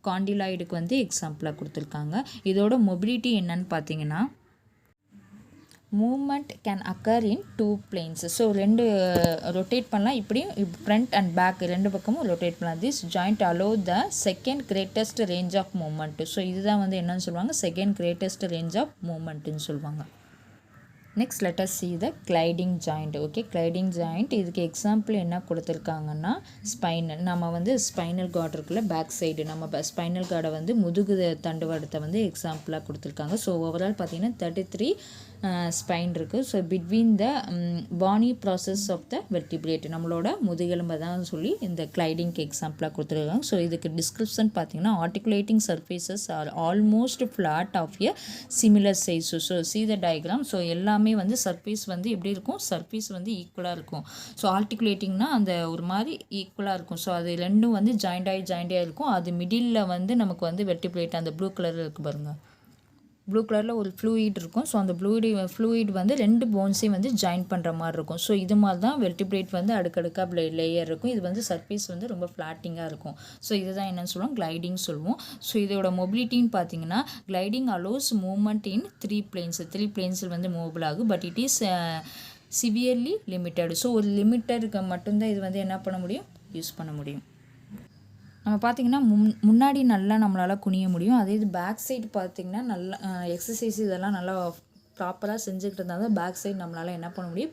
காண்டிலாய்டுக்கு வந்து எக்ஸாம்பிளாக கொடுத்துருக்காங்க. இதோட மொபிலிட்டி என்னன்னு பார்த்தீங்கன்னா moment can occur in 2 planes. So ரெண்டு ரொட்டேட் பண்ணலாம், இப்படியும் ஃப்ரண்ட் அண்ட் பேக் ரெண்டு பக்கமும் ரொட்டேட் பண்ணலாம். This joint allow the second greatest range of moment. So இதுதான் வந்து என்னன்னு சொல்லுவாங்க, செகண்ட் கிரேட்டஸ்ட் ரேஞ்ச் ஆஃப் மூமெண்ட்டுன்னு சொல்லுவாங்க. Next let us see the gliding joint. Okay, gliding joint இதுக்கு எக்ஸாம்பிள் என்ன கொடுத்துருக்காங்கன்னா ஸ்பைனல். நம்ம வந்து ஸ்பைனல் கார்டு இருக்குல்ல, பேக் சைடு நம்ம ஸ்பைனல் கார்டை வந்து முதுகு தண்டுவடத்தை வந்து எக்ஸாம்பிளாக கொடுத்துருக்காங்க. ஸோ ஓவரால் பார்த்தீங்கன்னா 33 ஸ்பைன் இருக்குது. So between the bony process of the vertebrate நம்மளோட முதுகெலும்பை தான் சொல்லி இந்த கிளைடிங்க்கு எக்ஸாம்பிளாக கொடுத்துருக்காங்க. ஸோ இதுக்கு டிஸ்கிரிப்ஷன் பார்த்தீங்கன்னா articulating surfaces are almost flat of a similar size. So see the diagram. So எல்லாமே வந்து சர்ஃபேஸ் வந்து எப்படி இருக்கும், சர்ஃபேஸ் வந்து ஈக்குவலாக இருக்கும். ஸோ ஆர்டிகுலேட்டிங்னா அந்த ஒரு மாதிரி ஈக்குவலாக இருக்கும். ஸோ அது ரெண்டும் வந்து ஜாயிண்டாக இருக்கும். அது மிடில் வந்து நமக்கு வந்து வெர்டிபிரேட் அந்த ப்ளூ கலரில் இருக்குது பாருங்கள், ப்ளூ கலரில் ஒரு ஃப்ளூயிட் இருக்கும். ஸோ அந்த ஃப்ளூயிட் வந்து ரெண்டு போன்ஸையும் வந்து ஜாயின் பண்ணுற மாதிரி இருக்கும். ஸோ இது மாதிரி தான் வெர்டிபிரேட் வந்து அடுக்கடுக்காக லேயர் இருக்கும். இது வந்து சர்ஃபேஸ் வந்து ரொம்ப ஃப்ளாட்டிங்காக இருக்கும். ஸோ இதுதான் என்னென்னு சொல்லுவோம், கிளைடிங் சொல்லுவோம். ஸோ இதோட மொபிலிட்டின்னு பார்த்தீங்கன்னா gliding allows movement in 3 planes வந்து மூவபிள் ஆகும். But it is severely limited. So ஒரு லிமிட்டருக்கு மட்டும்தான் இது வந்து என்ன பண்ண முடியும், யூஸ் பண்ண முடியும். நம்ம பார்த்திங்கன்னா முன்னாடி நல்லா நம்மளால் குனிய முடியும். அதே இது பேக் சைடு பார்த்திங்கன்னா நல்லா எக்ஸசைஸ் இதெல்லாம் நல்லா ப்ராப்பராக செஞ்சுக்கிட்டு இருந்தால் தான் பேக் சைடு நம்மளால் என்ன பண்ண முடியும்,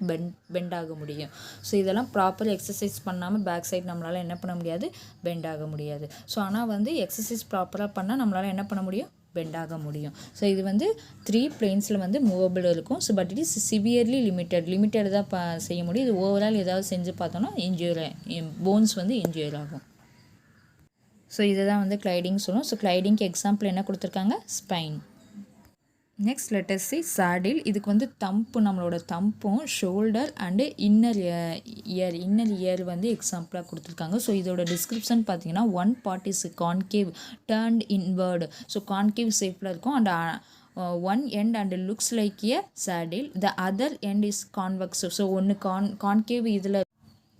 பெண்ட் ஆக முடியும். ஸோ இதெல்லாம் ப்ராப்பர் எக்ஸசைஸ் பண்ணாமல் பேக் சைடு நம்மளால் என்ன பண்ண முடியாது, பெண்ட் ஆக முடியாது. ஸோ ஆனால் வந்து எக்ஸசைஸ் ப்ராப்பராக பண்ணால் நம்மளால் என்ன பண்ண முடியும், பெண்ட் ஆக முடியும். ஸோ இது வந்து 3 planes வந்து மூவபிள் இருக்கும். So but it is severely limited தான் செய்ய முடியும். இது ஓவரால் ஏதாவது செஞ்சு பார்த்தோன்னா போன்ஸ் வந்து இன்ஜூர் ஆகும். ஸோ இதை தான் வந்து கிளைடிங் சொல்லுவோம். ஸோ கிளைடிங்க்கு எக்ஸாம்பிள் என்ன கொடுத்துருக்காங்க, spine. Next let us see saddle. இதுக்கு வந்து நம்மளோட தம்பும் ஷோல்டர் அண்டு இன்னர் இயர் வந்து எக்ஸாம்பிளாக கொடுத்துருக்காங்க. ஸோ இதோட டிஸ்கிரிப்ஷன் பார்த்தீங்கன்னா one part is concave turned inward. So concave ஷேப்பில் இருக்கும். And one end and looks like a saddle. The other end is convex. So ஒன்று கான்கேவ் இதில்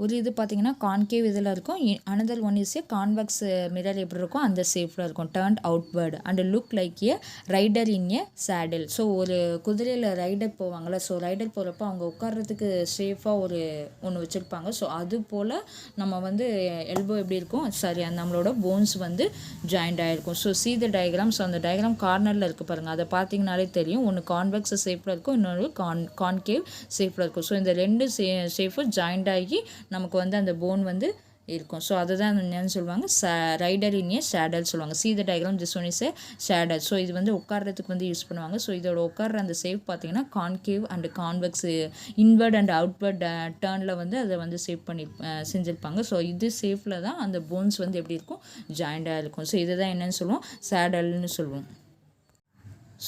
ஒரு இது பார்த்தீங்கன்னா கான்கேவ் இதில் இருக்கும். Another one is a convex mirror எப்படி இருக்கும் அந்த ஷேப்பில் இருக்கும், turned outward and look like a rider in a saddle. So ஒரு குதிரையில் ரைடர் போவாங்கள்ல, ஸோ ரைடர் போகிறப்ப அவங்க உட்கார்றதுக்கு சேஃபாக ஒரு ஒன்று வச்சுருப்பாங்க. ஸோ அது போல் நம்ம வந்து எல்போ எப்படி இருக்கும், சரி நம்மளோட போன்ஸ் வந்து ஜாயிண்ட் ஆகிருக்கும். So see the diagram. So அந்த டயக்ராம் கார்னரில் இருக்குது பாருங்கள், அதை பார்த்தீங்கனாலே தெரியும். ஒன்று கான்வெக்ஸ் ஷேப்பில் இருக்கும், இன்னொரு கான்கேவ் ஷேப்பில் இருக்கும். ஸோ இந்த ரெண்டு ஷேப்பும் ஜாயிண்ட் ஆகி நமக்கு வந்து அந்த போன் வந்து இருக்கும். ஸோ அதுதான் என்னன்னு சொல்லுவாங்க, ரைடர் இன் ஏ சேடல் சொல்லுவாங்க. C the diagram, this one is A saddle. So இது வந்து உட்கார்றதுக்கு வந்து யூஸ் பண்ணுவாங்க. ஸோ இதோட உட்கார்ற அந்த ஷேப் பார்த்தீங்கன்னா concave and convex inward and outward டர்னில் வந்து அதை வந்து ஷேப் பண்ணி செஞ்சுருப்பாங்க. ஸோ இது ஷேப்பில் தான் அந்த போன்ஸ் வந்து எப்படி இருக்கும், ஜாயிண்டாக இருக்கும். ஸோ இதுதான் என்னன்னு சொல்லுவோம், சேடல்னு சொல்லுவோம்.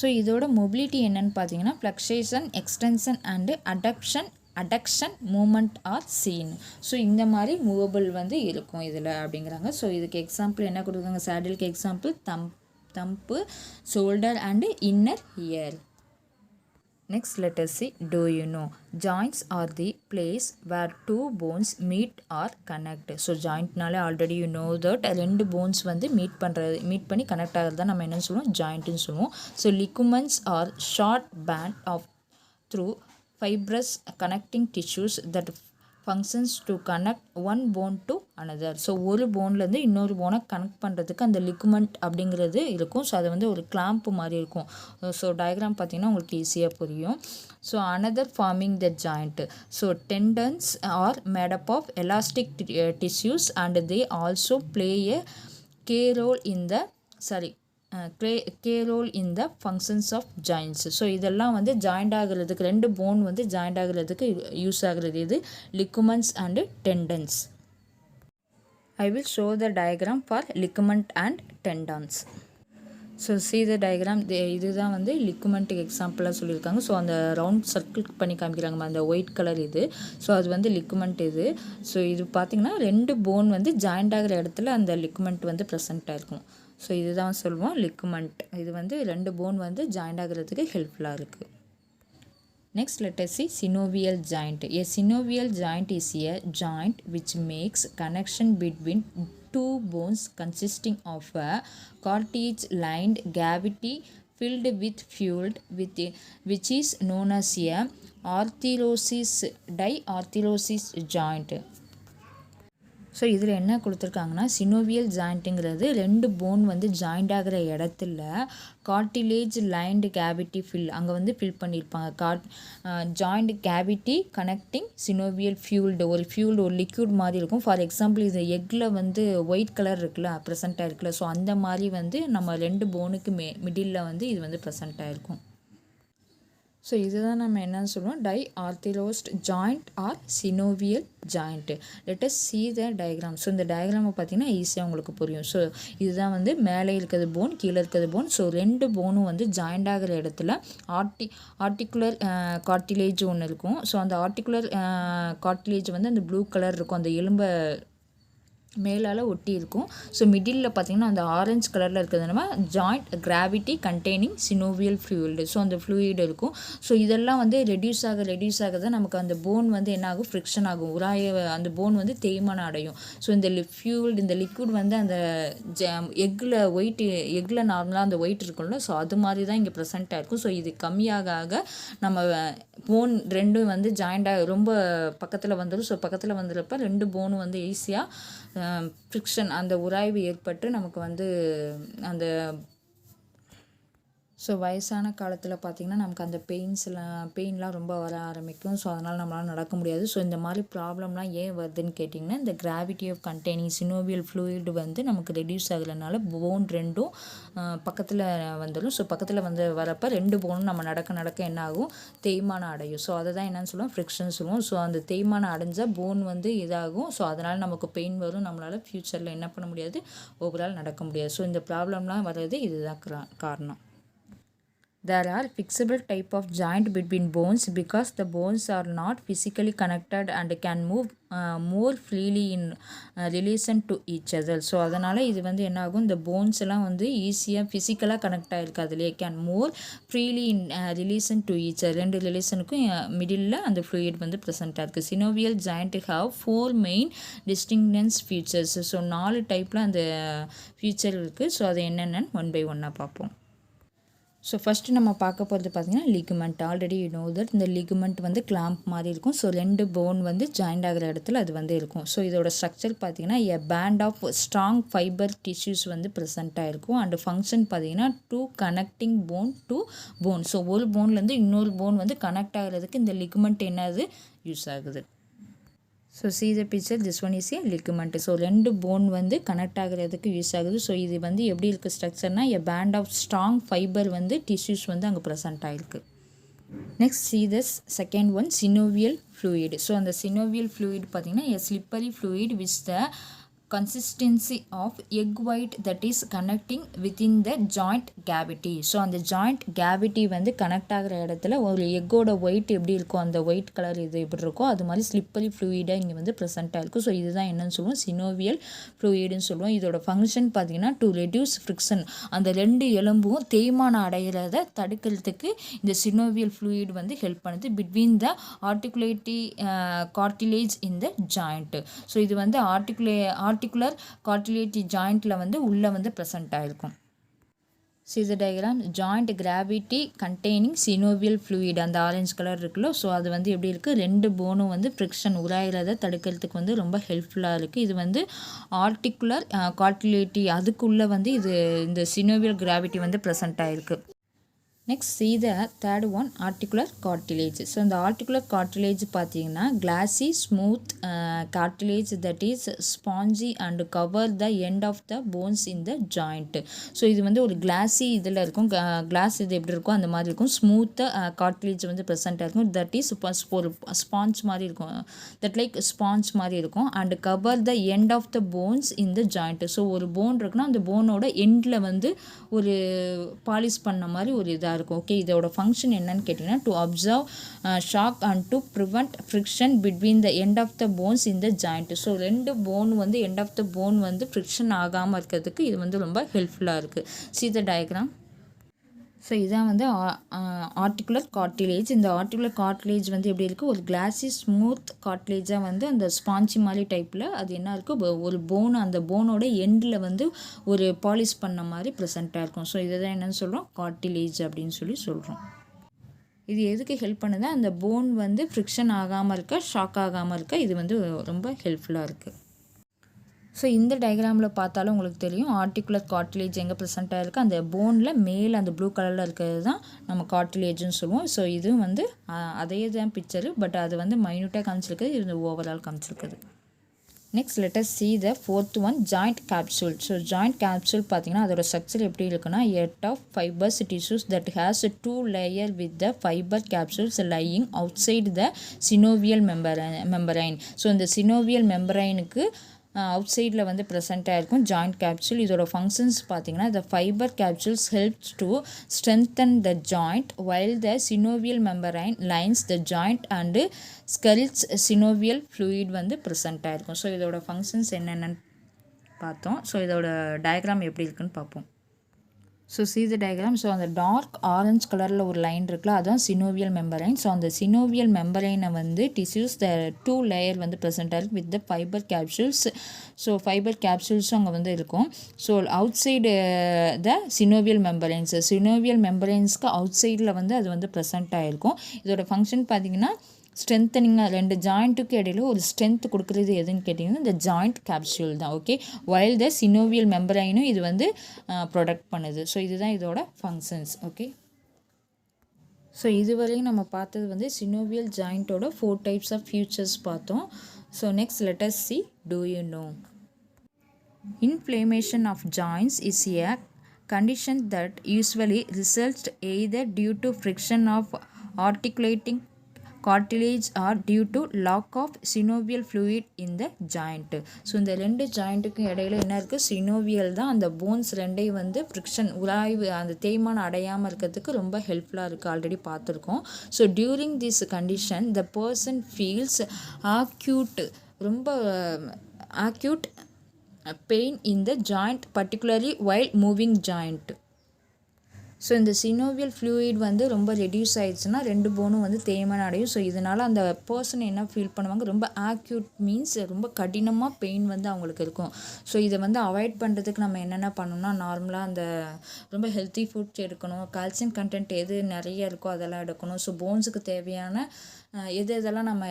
ஸோ இதோட மொபிலிட்டி என்னன்னு பார்த்தீங்கன்னா flexion, extension and adduction moment are seen. So இந்த மாதிரி மூவபிள் வந்து இருக்கும் இதில் அப்படிங்கிறாங்க. ஸோ இதுக்கு எக்ஸாம்பிள் என்ன கொடுக்குறாங்க, சேடலுக்கு example thumb, shoulder and inner ear. Next, let us see, do you know? Joints are the place where two bones meet or connect. So joint நாலே already you know that ரெண்டு bones வந்து meet பண்ணி connect ஆகிறது தான் நம்ம என்ன சொல்லுவோம், ஜாயிண்ட்னு சொல்லுவோம். So ligaments are short band of through fibrous connecting tissues that functions to connect one bone to another. So ஒரு போன்லேருந்து இன்னொரு போனை கனெக்ட் பண்ணுறதுக்கு அந்த லிகுமெண்ட் அப்படிங்கிறது இருக்கும். ஸோ அது வந்து ஒரு கிளாம்ப் மாதிரி இருக்கும். ஸோ டயக்ராம் பார்த்தீங்கன்னா உங்களுக்கு ஈஸியாக புரியும். So another forming the joint. So tendons are made up of elastic tissues and they also play a key role in the functions of joints. So இதெல்லாம் வந்து ஜாயிண்ட் ஆகிறதுக்கு, ரெண்டு போன் வந்து ஜாயிண்ட் ஆகிறதுக்கு யூஸ் ஆகிறது இது ligaments and tendons. I will show the diagram for ligament and tendons. So see the diagram, இதுதான் வந்து லிகுமெண்ட்டுக்கு எக்ஸாம்பிளாக சொல்லியிருக்காங்க. ஸோ அந்த ரவுண்ட் சர்க்கிள் பண்ணி காமிக்கிறாங்க அந்த ஒயிட் கலர் இது. ஸோ அது வந்து லிகுமெண்ட் இது. ஸோ இது பார்த்திங்கன்னா ரெண்டு போன் வந்து ஜாயிண்ட் ஆகிற இடத்துல அந்த லிகுமெண்ட் வந்து ப்ரெசென்ட் ஆகிருக்கும். ஸோ இதுதான் சொல்லுவோம் லிகுமெண்ட். இது வந்து ரெண்டு போன் வந்து ஜாயிண்ட் ஆகிறதுக்கு ஹெல்ப்ஃபுல்லாக இருக்குது. Next, let us see synovial joint. A synovial joint is a joint which makes connection between two bones consisting of a cartilage-lined cavity filled with fluid, which is known as a diarthrosis joint. So இதில் என்ன கொடுத்துருக்காங்கன்னா, சினோவியல் ஜாயிண்ட்டுங்கிறது ரெண்டு phone வந்து joint ஆகிற இடத்துல cartilage lined cavity அங்கே வந்து fill பண்ணியிருப்பாங்க. ஜாயிண்ட் கேவிட்டி கனெக்டிங் சினோவியல் ஒரு லிக்யூட் மாதிரி இருக்கும். ஃபார் எக்ஸாம்பிள் இது எக்கில் வந்து ஒயிட் கலர் இருக்குல்ல, ப்ரெசென்ட் ஆகிருக்குல்ல. ஸோ அந்த மாதிரி வந்து நம்ம ரெண்டு போனுக்கு மிடில் வந்து இது வந்து ப்ரெசென்ட் ஆகிருக்கும். ஸோ இதுதான் நம்ம என்னன்னு சொல்லுவோம், diarthrosis joint ஆர் synovial joint. let us see the diagram. So இந்த டயக்ராமை பார்த்தீங்கன்னா ஈஸியாக உங்களுக்கு புரியும். ஸோ இதுதான் வந்து மேலே இருக்கிறது போன், கீழே இருக்கிறது போன். ஸோ ரெண்டு போனும் வந்து ஜாயிண்ட் ஆகிற இடத்துல ஆர்டிகுலர் கார்டிலேஜ் ஒன்று இருக்கும். ஸோ அந்த ஆர்டிகுலர் கார்டிலேஜ் வந்து அந்த ப்ளூ கலர் இருக்கும், அந்த எலும்பை மேலால் ஒட்டி இருக்கும். ஸோ மிடில் பார்த்திங்கன்னா அந்த ஆரஞ்சு கலரில் இருக்கிறது நம்ம joint cavity containing synovial fluid. So அந்த ஃப்ளூயிடு இருக்கும். ஸோ இதெல்லாம் வந்து ரெடியூஸ் ஆக தான் நமக்கு அந்த போன் வந்து என்ன ஆகும், ஃப்ரிக்ஷன் ஆகும், அந்த போன் வந்து தேய்மானம் அடையும். ஸோ இந்த இந்த லிக்விட் வந்து அந்த எக்கில் நார்மலாக அந்த ஒயிட் இருக்கும்ல, ஸோ அது மாதிரி தான் இங்கே ப்ரெசென்ட் ஆகிருக்கும். ஸோ இது கம்மியாக நம்ம போன் ரெண்டும் வந்து ஜாயிண்டாக ரொம்ப பக்கத்தில் வந்துடும். ஸோ பக்கத்தில் வந்துடுறப்ப ரெண்டு போனும் வந்து ஈஸியாக ஃப்ரிக்ஷன் அந்த உராய்வு ஏற்பட்டு நமக்கு வந்து அந்த ஸோ வயசான காலத்தில் பார்த்திங்கன்னா நமக்கு அந்த பெயின்லாம் ரொம்ப வர ஆரம்பிக்கும். ஸோ அதனால் நம்மளால் நடக்க முடியாது. ஸோ இந்த மாதிரி ப்ராப்ளம்லாம் ஏன் வருதுன்னு கேட்டிங்கன்னா, இந்த gravity of containing synovial fluid வந்து நமக்கு ரெடியூஸ் ஆகலைனால போன் ரெண்டும் பக்கத்தில் வந்துடும். ஸோ பக்கத்தில் வரப்போ ரெண்டு போனும் நம்ம நடக்க என்ன ஆகும், தேய்மானம் அடையும். ஸோ அதை தான் என்னென்னு சொல்லுவோம், ஃப்ரிக்ஷன் சொல்லுவோம். ஸோ அந்த தேய்மானம் அடைஞ்சால் போன் வந்து இதாகும். ஸோ அதனால் நமக்கு பெயின் வரும், நம்மளால் ஃப்யூச்சரில் என்ன பண்ண முடியாது, ஓவரால் நடக்க முடியாது. ஸோ இந்த ப்ராப்ளம்லாம் வர்றது இதுதான் காரணம். There are fixable type of joint between bones because the bones are not physically connected and can move more freely in relation to each other. So அதனால் இது வந்து என்ன ஆகும், இந்த போன்ஸ் எல்லாம் வந்து ஈஸியாக ஃபிசிக்கலாக கனெக்ட் ஆகிருக்கு, அதுலேயே can more freely in relation to each other. ரெண்டு ரிலேஷனுக்கும் மிடில் அந்த ஃப்ளூயிட் வந்து ப்ரெசென்ட்டாக இருக்குது. Synovial joint have 4 main distinguishing features. So 4 டைப்பில் அந்த ஃபீச்சர் இருக்குது. ஸோ அது என்னென்னு ஒன் பை ஒன்னாக பார்ப்போம். ஸோ ஃபஸ்ட்டு நம்ம பார்க்க போகிறது பார்த்திங்கன்னா ligament. Already you know that இந்த லிகமெண்ட் வந்து கிளாம்ப் மாதிரி இருக்கும். ஸோ 2 போன் வந்து ஜாயிண்ட் ஆகிற இடத்துல அது வந்து இருக்கும். ஸோ இதோட ஸ்ட்ரக்சர் பார்த்திங்கன்னா a band of strong fibre tissues வந்து ப்ரெசென்ட்டாக இருக்கும். அண்ட் ஃபங்க்ஷன் பார்த்திங்கன்னா 2 connecting bone to bone. So ஒரு போன்லேருந்து இன்னொரு போன் வந்து கனெக்ட் ஆகிறதுக்கு இந்த லிகமெண்ட் என்னது யூஸ் ஆகுது. So see the picture, this one is a ligament. So 2 bone வந்து கனெக்ட் ஆகிறதுக்கு யூஸ் ஆகுது. ஸோ இது வந்து எப்படி இருக்குது ஸ்ட்ரக்சர்னா எ பேண்ட் ஆஃப் ஸ்ட்ராங் ஃபைபர் வந்து டிஷ்யூஸ் வந்து அங்கே ப்ரெசென்ட் ஆகிருக்கு. Next see this second one, synovial fluid. So அந்த synovial fluid பார்த்திங்கன்னா a slippery fluid with the consistency of egg white that is connecting within the joint cavity. So அந்த joint cavity வந்து connect ஆகிற இடத்துல ஒரு எக்கோட white எப்படி இருக்கும், அந்த ஒயிட் கலர் இது எப்படி இருக்கோ அது மாதிரி ஸ்லிப்பரி ஃப்ளூயிடாக இங்கே வந்து ப்ரெசென்ட்டாக இருக்கும். ஸோ இதுதான் என்னன்னு சொல்லுவோம், சினோவியல் ஃப்ளூயிடுன்னு சொல்லுவோம். இதோட ஃபங்க்ஷன் பார்த்தீங்கன்னா டு ரெடியூஸ் ஃப்ரிக்ஷன், அந்த 2 எலும்பும் தேய்மானம் அடைகிறத தடுக்கிறதுக்கு இந்த சினோவியல் ஃப்ளூயிட் வந்து ஹெல்ப் பண்ணுது between the articulating cartilage in the joint. So இது வந்து ஆர்டிகுலர் கார்டிலேஜ் ஜாயிண்ட்டில் வந்து உள்ளே வந்து ப்ரெசென்ட் ஆகிருக்கும். See the diagram, joint gravity containing synovial fluid, அந்த ஆரஞ்சு கலர் இருக்குல்ல. ஸோ அது வந்து எப்படி இருக்குது, 2 போனும் வந்து ஃப்ரிக்ஷன் உராயிறத தடுக்கிறதுக்கு வந்து ரொம்ப ஹெல்ப்ஃபுல்லாக இருக்குது. இது வந்து ஆர்டிகுலர் கார்டிலேட்டி அதுக்குள்ளே வந்து இது இந்த சினோவியல் கிராவிட்டி வந்து ப்ரெசென்ட் ஆகிருக்கு. Next see the third one, articular cartilage. So இந்த articular cartilage பார்த்தீங்கன்னா glassy smooth cartilage that is spongy and cover the end of the bones in the joint. So இது வந்து ஒரு glassy இதில் இருக்கும், கிளாஸ் இது எப்படி இருக்கும் அந்த மாதிரி இருக்கும். ஸ்மூத் cartilage வந்து ப்ரெசென்ட்டாக இருக்கும். தட் இஸ் ஒரு ஸ்பாஞ்ச் மாதிரி இருக்கும், தட் லைக் ஸ்பாஞ்ச் மாதிரி இருக்கும். And cover the end of the bones in the joint. So ஒரு போன் இருக்குன்னா அந்த போனோட எண்டில் வந்து ஒரு பாலிஷ் பண்ண மாதிரி ஒரு இதாக இருக்கும். ஓகே, இதோட ஃபங்க்ஷன் என்னன்னு கேட்டிங்கன்னா to absorb shock and to prevent friction between the end of the bones in the joint. So 2 bone வந்து எண்ட் ஆஃப் த போன் வந்து ஃப்ரிக்ஷன் ஆகாமல் இருக்கிறதுக்கு இது வந்து ரொம்ப ஹெல்ப்ஃபுல்லாக இருக்குது. see the diagram. ஸோ இதான் வந்து ஆர்டிகுலர் கார்டிலேஜ். இந்த ஆர்டிகுலர் கார்டிலேஜ் வந்து எப்படி இருக்குது, ஒரு கிளாஸி ஸ்மூத் கார்டிலேஜாக வந்து அந்த ஸ்பாஞ்சி மாதிரி டைப்பில் அது என்ன இருக்குது, ஒரு போன் அந்த போனோட எண்டில் வந்து ஒரு பாலிஷ் பண்ண மாதிரி ப்ரெசென்ட்டாக இருக்கும். ஸோ இதை தான் என்னென்னு சொல்கிறோம், கார்டிலேஜ் அப்படின்னு சொல்கிறோம். இது எதுக்கு ஹெல்ப் பண்ணுது, அந்த போன் வந்து ஃப்ரிக்ஷன் ஆகாமல் இருக்க, ஷாக் ஆகாமல் இருக்க இது வந்து ரொம்ப ஹெல்ப்ஃபுல்லாக இருக்குது. ஸோ இந்த டயக்ராமில் பார்த்தாலும் உங்களுக்கு தெரியும் ஆர்டிகுலர் கார்டிலேஜ் எங்கே ப்ரெசென்ட்டாக இருக்குது, அந்த போனில் மேலே அந்த ப்ளூ கலரில் இருக்கிறது தான் நம்ம கார்டிலேஜ்னு சொல்லுவோம். ஸோ இதுவும் வந்து அதே தான் பிக்சரு, பட் அது வந்து மைன்யூட்டாக காமிச்சிருக்குது, இது ஓவரால் காமிச்சிருக்குது. Next let us see the fourth one, joint capsule. ஸோ ஜாயிண்ட் கேப்சூல் பார்த்தீங்கன்னா அதோட ஸ்ட்ரக்சர் எப்படி இருக்குன்னா எட் of fibres tissues that has 2 layer with the fiber capsules lying outside the synovial membrane. So இந்த synovial membraneக்கு அவுட் சைடில் வந்து ப்ரெசென்ட்டாக இருக்கும் ஜாயிண்ட் கேப்சூல். இதோட ஃபங்க்ஷன்ஸ் பார்த்தீங்கன்னா the fiber capsules helps to strengthen the joint while the synovial membrane lines the joint and sculpts synovial fluid வந்து ப்ரெசென்ட்டாக இருக்கும். ஸோ இதோட ஃபங்க்ஷன்ஸ் என்னென்னு பார்த்தோம். ஸோ இதோட டயக்ராம் எப்படி இருக்குன்னு பார்ப்போம். So see the diagram. So அந்த டார்க் ஆரஞ்ச் கலரில் ஒரு லைன் இருக்குல்ல, அதுதான் சினோவியல் மெம்பரைன். ஸோ அந்த சினோவியல் மெம்பரைனை வந்து டிஷ்யூஸ் 2 layer வந்து ப்ரெசென்ட்டாக இருக்குது with the fibre capsules. So fibre கேப்சூல்ஸும் அங்கே வந்து இருக்கும். So outside the synovial membranes, synovial மெம்பரைன்ஸ்க்கு அவுட் சைடில் வந்து அது வந்து ப்ரெசென்ட்டாக இருக்கும். இதோட ஃபங்க்ஷன் பார்த்தீங்கன்னா ஸ்ட்ரென்த்தனிங்காக 2 ஜாயிண்ட்டுக்கு இடையில ஒரு ஸ்ட்ரென்த் கொடுக்குறது எதுன்னு கேட்டிங்கன்னா இந்த ஜாயிண்ட் கேப்சூல் தான். ஓகே, வைல் த சினோவியல் மெம்பரைனும் இது வந்து ப்ரொடக்ட் பண்ணுது. ஸோ இதுதான் இதோட ஃபங்க்ஷன்ஸ். ஓகே, ஸோ இதுவரையும் நம்ம பார்த்தது வந்து சினோவியல் ஜாயிண்ட்டோட 4 types ஆஃப் ஃபியூச்சர்ஸ் பார்த்தோம். So next let us see, do you know? Inflammation of joints is a condition that usually results either due to friction of articulating cartilage are due to lack of synovial fluid in the joint. So இந்த ரெண்டு ஜாயிண்ட்டுக்கும் இடையில என்ன இருக்குது, சினோவியல் தான் அந்த bones ரெண்டையும் வந்து friction உராய்வு அந்த தேய்மானம் அடையாமல் இருக்கிறதுக்கு ரொம்ப ஹெல்ப்ஃபுல்லாக இருக்குது, ஆல்ரெடி பார்த்துருக்கோம். So during this condition the person feels acute ரொம்ப acute pain in the joint particularly while moving joint. So இந்த சினோவியல் ஃப்ளூயிட் வந்து ரொம்ப ரெடியூஸ் ஆயிடுச்சுன்னா ரெண்டு போனும் வந்து தேய்மானம் அடையும். ஸோ இதனால் அந்த பர்சன் என்ன ஃபீல் பண்ணுவாங்க, ரொம்ப ஆக்யூட் மீன்ஸ் ரொம்ப கடினமாக பெயின் வந்து அவங்களுக்கு இருக்கும். ஸோ இதை வந்து அவாய்ட் பண்ணுறதுக்கு நம்ம என்னென்ன பண்ணணும்னா, நார்மலாக அந்த ரொம்ப ஹெல்த்தி ஃபுட்ஸ் எடுக்கணும், கால்சியம் கண்டென்ட் எது நிறைய இருக்கோ அதெல்லாம் எடுக்கணும். ஸோ போன்ஸுக்கு தேவையான இதெல்லாம் நம்ம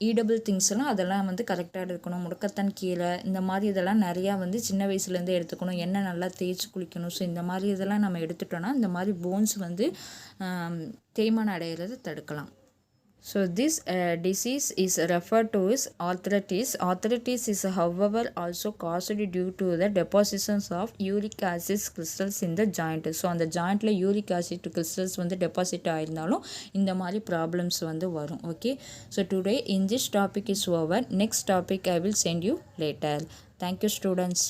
ஈடபிள் திங்ஸ் எல்லாம் அதெல்லாம் வந்து கரெக்டாக எடுக்கணும். முடக்கத்தான் கீரை இந்த மாதிரி இதெல்லாம் நிறையா வந்து சின்ன வயசுலேருந்து எடுத்துக்கணும். எண்ணெய் நல்லா தேய்ச்சி குளிக்கணும். ஸோ இந்த மாதிரி இதெல்லாம் நம்ம எடுத்துட்டோன்னா இந்த மாதிரி போன்ஸ் வந்து தேய்மானம் அடைகிறது தடுக்கலாம். So this disease is referred to as arthritis. Arthritis is however also caused due to the depositions of uric acid crystals in the joint. So அந்த jointல uric acid crystals வந்து deposit ஆயிருந்தாலும் இந்த மாதிரி problems வந்து வரும். Okay. So today in this topic is over. Next topic I will send you later. Thank you students.